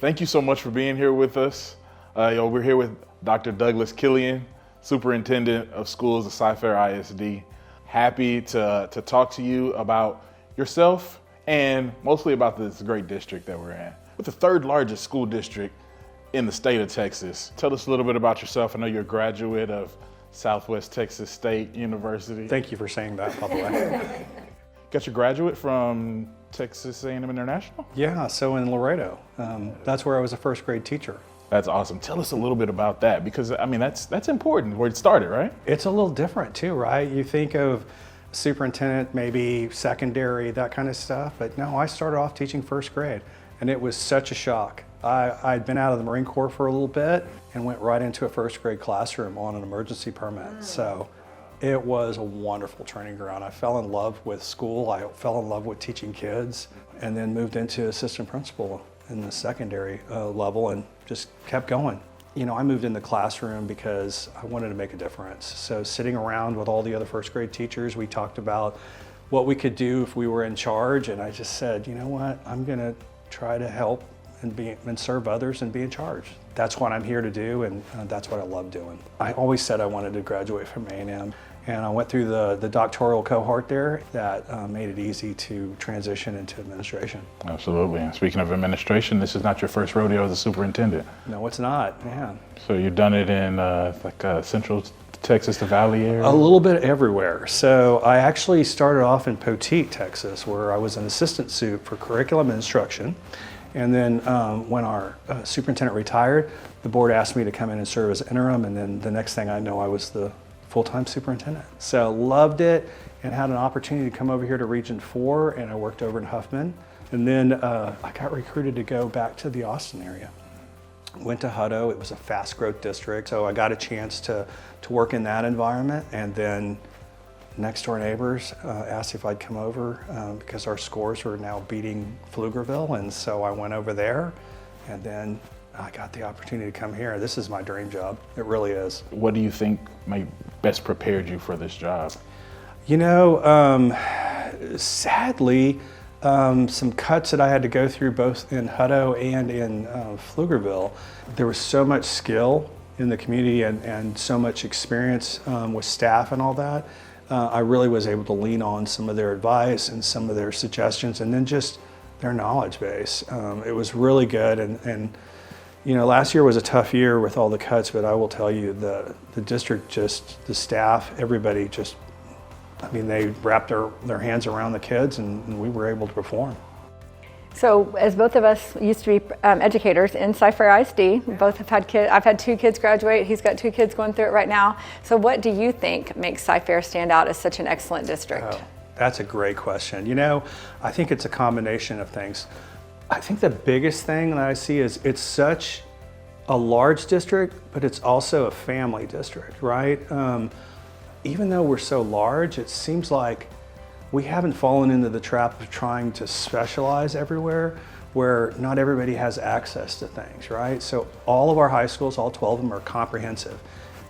Thank you so much for being here with us. We're here with Dr. Douglas Killian, Superintendent of Schools at Cy-Fair ISD. Happy to talk to you about yourself and mostly about this great district that we're in. With the third largest school district in the state of Texas. Tell us a little bit about yourself. I know you're a graduate of Southwest Texas State University. Thank you for saying that, by the way. Got your graduate from Texas A&M International? Yeah, so in Laredo. That's where I was a first grade teacher. That's awesome. Tell us a little bit about that, because I mean, that's important, where it started, right? It's a little different too, right? You think of superintendent, maybe secondary, that kind of stuff, but no, I started off teaching first grade, and it was such a shock. I'd been out of the Marine Corps for a little bit and went right into a first grade classroom on an emergency permit. So it was a wonderful training ground. I fell in love with school, I fell in love with teaching kids, and then moved into assistant principal in the secondary level and just kept going. You know, I moved in the classroom because I wanted to make a difference. So sitting around with all the other first grade teachers, we talked about what we could do if we were in charge, and I just said, you know what, I'm gonna try to help and serve others and be in charge. That's what I'm here to do, and that's what I love doing. I always said I wanted to graduate from A&M, and I went through the doctoral cohort there that made it easy to transition into administration. Absolutely. And speaking of administration, this is not your first rodeo as a superintendent. No, it's not, man. So you've done it in Central Texas, the Valley area? A little bit everywhere. So I actually started off in Poteet, Texas, where I was an assistant sup for curriculum and instruction. And then when our superintendent retired, the board asked me to come in and serve as interim, and then the next thing I know, I was the full-time superintendent. So loved it and had an opportunity to come over here to Region 4, and I worked over in Huffman. And then I got recruited to go back to the Austin area. Went to Hutto. It was a fast growth district, so I got a chance to work in that environment. And then next door neighbors asked if I'd come over because our scores were now beating Pflugerville, and so I went over there, and then I got the opportunity to come here. This is my dream job. It really is. What do you think may best prepared you for this job? You know, sadly, some cuts that I had to go through both in Hutto and in Pflugerville, there was so much skill in the community and so much experience with staff and all that. I really was able to lean on some of their advice and some of their suggestions, and then just their knowledge base. It was really good, and you know, last year was a tough year with all the cuts, but I will tell you, the district, just the staff, everybody just, I mean, they wrapped their hands around the kids, and we were able to perform. So, as both of us used to be educators in Cy-Fair ISD, we both have had kids. I've had 2 kids graduate. He's got 2 kids going through it right now. So, what do you think makes Cy-Fair stand out as such an excellent district? Oh, that's a great question. You know, I think it's a combination of things. I think the biggest thing that I see is it's such a large district, but it's also a family district, right? Even though we're so large, it seems like we haven't fallen into the trap of trying to specialize everywhere, where not everybody has access to things, right? So all of our high schools, all 12 of them, are comprehensive.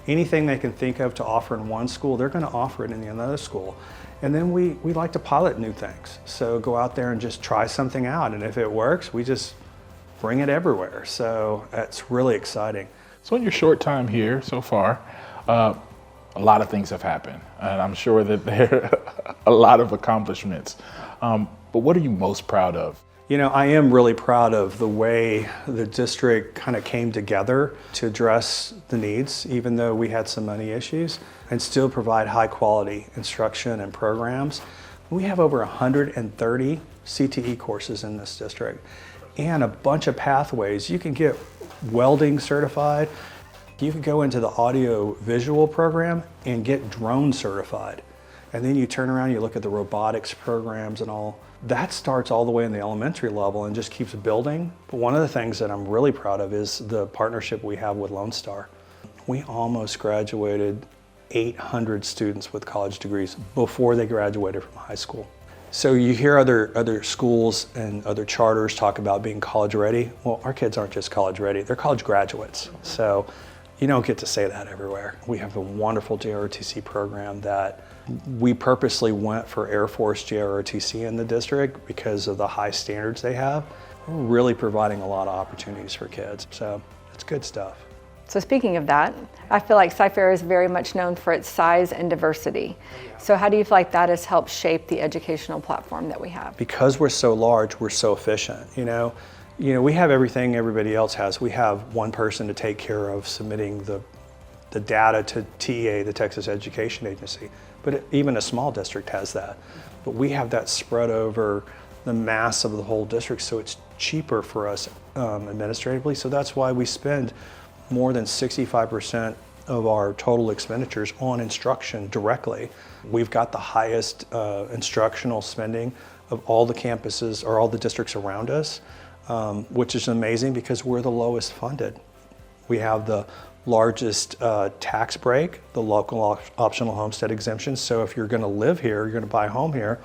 Anything they can think of to offer in one school, they're going to offer it in another school. And then we like to pilot new things. So go out there and just try something out, and if it works, we just bring it everywhere. So it's really exciting. So in your short time here so far, a lot of things have happened, and I'm sure that there are a lot of accomplishments. But what are you most proud of? You know, I am really proud of the way the district kind of came together to address the needs, even though we had some money issues, and still provide high quality instruction and programs. We have over 130 CTE courses in this district and a bunch of pathways. You can get welding certified. You could go into the audio visual program and get drone certified. And then you turn around, you look at the robotics programs and all. That starts all the way in the elementary level and just keeps building. But one of the things that I'm really proud of is the partnership we have with Lone Star. We almost graduated 800 students with college degrees before they graduated from high school. So you hear other schools and other charters talk about being college ready. Well, our kids aren't just college ready, they're college graduates. So you don't get to say that everywhere. We have a wonderful JROTC program that we purposely went for Air Force JROTC in the district because of the high standards they have. we're really providing a lot of opportunities for kids. So it's good stuff. So speaking of that, I feel like Cy-Fair is very much known for its size and diversity. So how do you feel like that has helped shape the educational platform that we have? Because we're so large, we're so efficient. You know, we have everything everybody else has. We have one person to take care of submitting the data to TEA, the Texas Education Agency. But even a small district has that. But we have that spread over the mass of the whole district, so it's cheaper for us administratively. So that's why we spend more than 65% of our total expenditures on instruction directly. We've got the highest instructional spending of all the campuses or all the districts around us, which is amazing because we're the lowest funded. We have the largest tax break, the local optional homestead exemption. So if you're going to live here, you're going to buy a home here,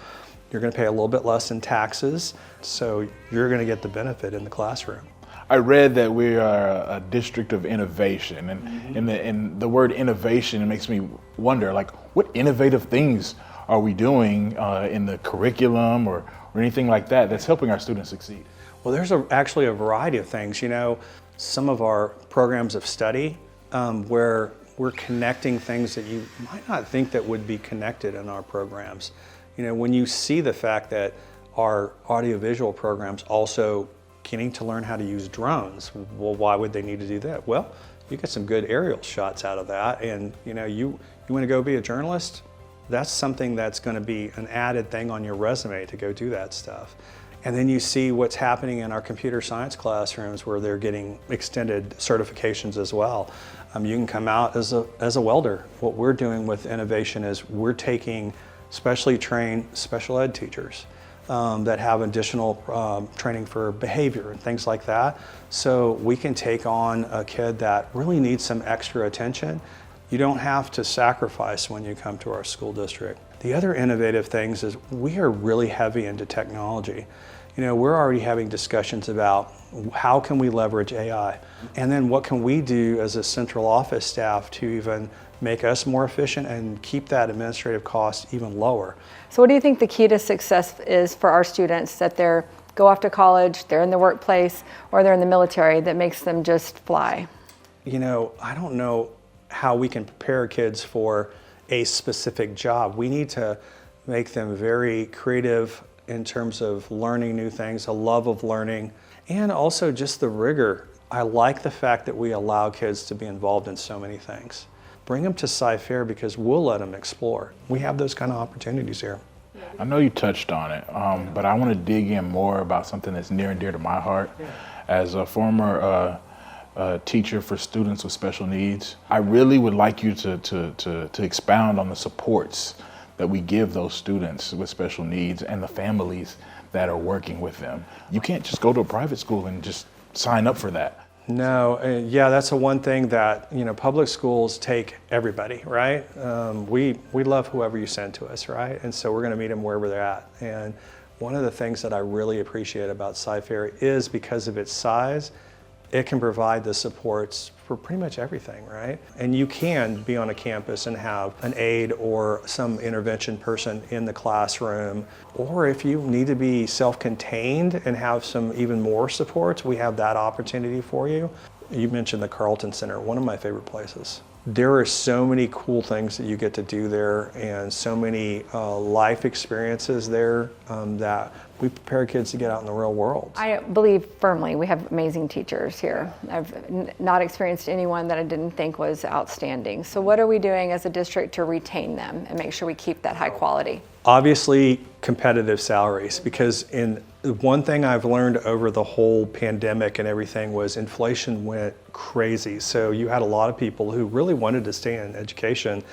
you're going to pay a little bit less in taxes. So you're going to get the benefit in the classroom. I read that we are a district of innovation, and in the word innovation, it makes me wonder, like, what innovative things are we doing in the curriculum or anything like that that's helping our students succeed? Well, there's actually a variety of things. You know, some of our programs of study where we're connecting things that you might not think that would be connected in our programs. You know, when you see the fact that our audiovisual programs also getting to learn how to use drones. Well, why would they need to do that? Well, you get some good aerial shots out of that, and you know, you want to go be a journalist, that's something that's going to be an added thing on your resume to go do that stuff. And then you see what's happening in our computer science classrooms where they're getting extended certifications as well. You can come out as a welder. What we're doing with innovation is we're taking specially trained special ed teachers that have additional training for behavior and things like that. So we can take on a kid that really needs some extra attention. You don't have to sacrifice when you come to our school district. The other innovative things is we are really heavy into technology. You know, we're already having discussions about how can we leverage AI, and then what can we do as a central office staff to even make us more efficient and keep that administrative cost even lower. So what do you think the key to success is for our students, that they're go off to college, they're in the workplace, or they're in the military, that makes them just fly? You know, I don't know how we can prepare kids for a specific job. We need to make them very creative in terms of learning new things, a love of learning, and also just the rigor. I like the fact that we allow kids to be involved in so many things. Bring them to Cy-Fair because we'll let them explore. We have those kind of opportunities here. I know you touched on it, but I want to dig in more about something that's near and dear to my heart. As a former teacher for students with special needs, I really would like you to expound on the supports that we give those students with special needs and the families that are working with them. You can't just go to a private school and just sign up for that. No, yeah, that's the one thing that, you know, public schools take everybody, right? We love whoever you send to us, right? And so we're going to meet them wherever they're at. And one of the things that I really appreciate about Cy-Fair is because of its size, it can provide the supports for pretty much everything, right? And you can be on a campus and have an aide or some intervention person in the classroom, or if you need to be self-contained and have some even more supports, we have that opportunity for you. You mentioned the Carlton Center, one of my favorite places. There are so many cool things that you get to do there and so many life experiences there that we prepare kids to get out in the real world. I believe firmly we have amazing teachers here. I've not experienced anyone that I didn't think was outstanding. So what are we doing as a district to retain them and make sure we keep that high quality? Obviously, competitive salaries, because one thing I've learned over the whole pandemic and everything was inflation went crazy. So you had a lot of people who really wanted to stay in education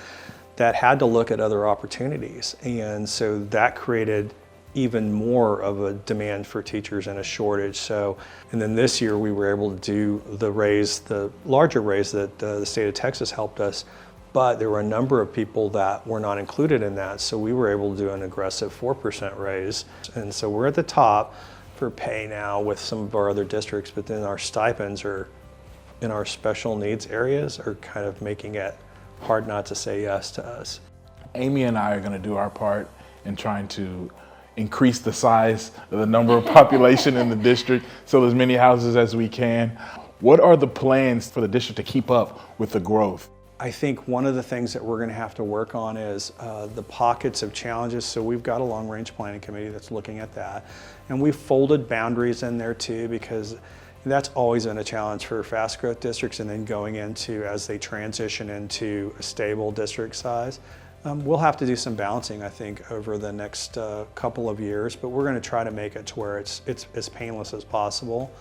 that had to look at other opportunities. And so that created even more of a demand for teachers and a shortage. So, and then this year we were able to do the larger raise that the state of Texas helped us, but there were a number of people that were not included in that. So we were able to do an aggressive 4% raise. And so we're at the top for pay now with some of our other districts, but then our stipends are in our special needs areas are kind of making it hard not to say yes to us. Amy and I are going to do our part in trying to increase the size of the number of population in the district, so as many houses as we can. What are the plans for the district to keep up with the growth? I think one of the things that we're going to have to work on is the pockets of challenges. So we've got a long-range planning committee that's looking at that. And we've folded boundaries in there too, because that's always been a challenge for fast growth districts, and then going into, as they transition into a stable district size. We'll have to do some balancing, I think, over the next couple of years, but we're going to try to make it to where it's as painless as possible.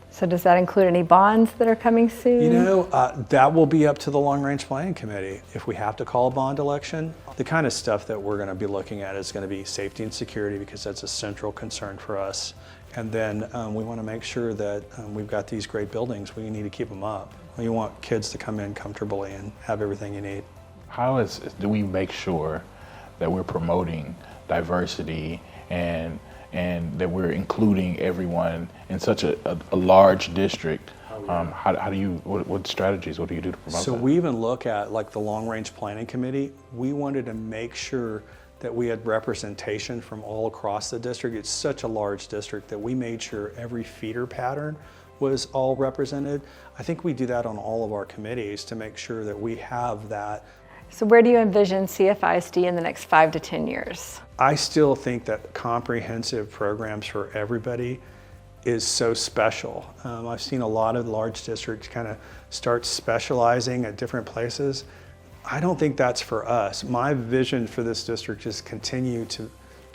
So does that include any bonds that are coming soon? You know, that will be up to the long-range planning committee. If we have to call a bond election, the kind of stuff that we're going to be looking at is going to be safety and security, because that's a central concern for us. And then we want to make sure that we've got these great buildings. We need to keep them up. We want kids to come in comfortably and have everything you need. How do we make sure that we're promoting diversity and that we're including everyone in such a large district? What strategies, what do you do to promote that? So we even look at, like, the long-range planning committee. We wanted to make sure that we had representation from all across the district. It's such a large district that we made sure every feeder pattern was all represented. I think we do that on all of our committees to make sure that we have that. So where do you envision CFISD in the next 5 to 10 years? I still think that comprehensive programs for everybody is so special. I've seen a lot of large districts kind of start specializing at different places. I don't think that's for us. My vision for this district is continue to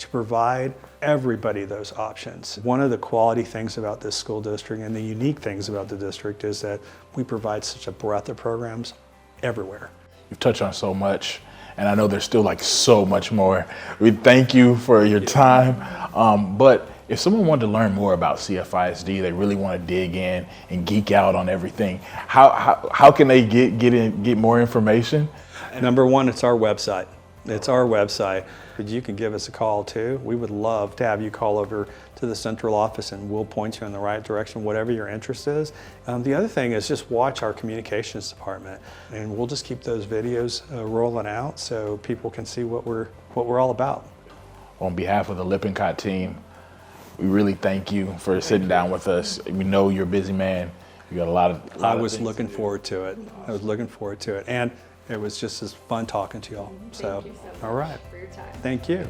provide everybody those options. One of the quality things about this school district and the unique things about the district is that we provide such a breadth of programs everywhere. You've touched on so much, and I know there's still like so much more. We thank you for your time. But if someone wanted to learn more about CFISD, they really want to dig in and geek out on everything, how can they get more information? Number one, it's our website. It's our website. You can give us a call too. We would love to have you call over to the central office, and we'll point you in the right direction, whatever your interest is. The other thing is just watch our communications department, and we'll just keep those videos rolling out so people can see what we're all about. On behalf of the Lippincott team, we really thank you for sitting down with us. We know you're a busy man. You got a lot of I was looking forward to it. I was looking forward to it. And it was just as fun talking to y'all. Thank you so much all right. for your time. Thank you.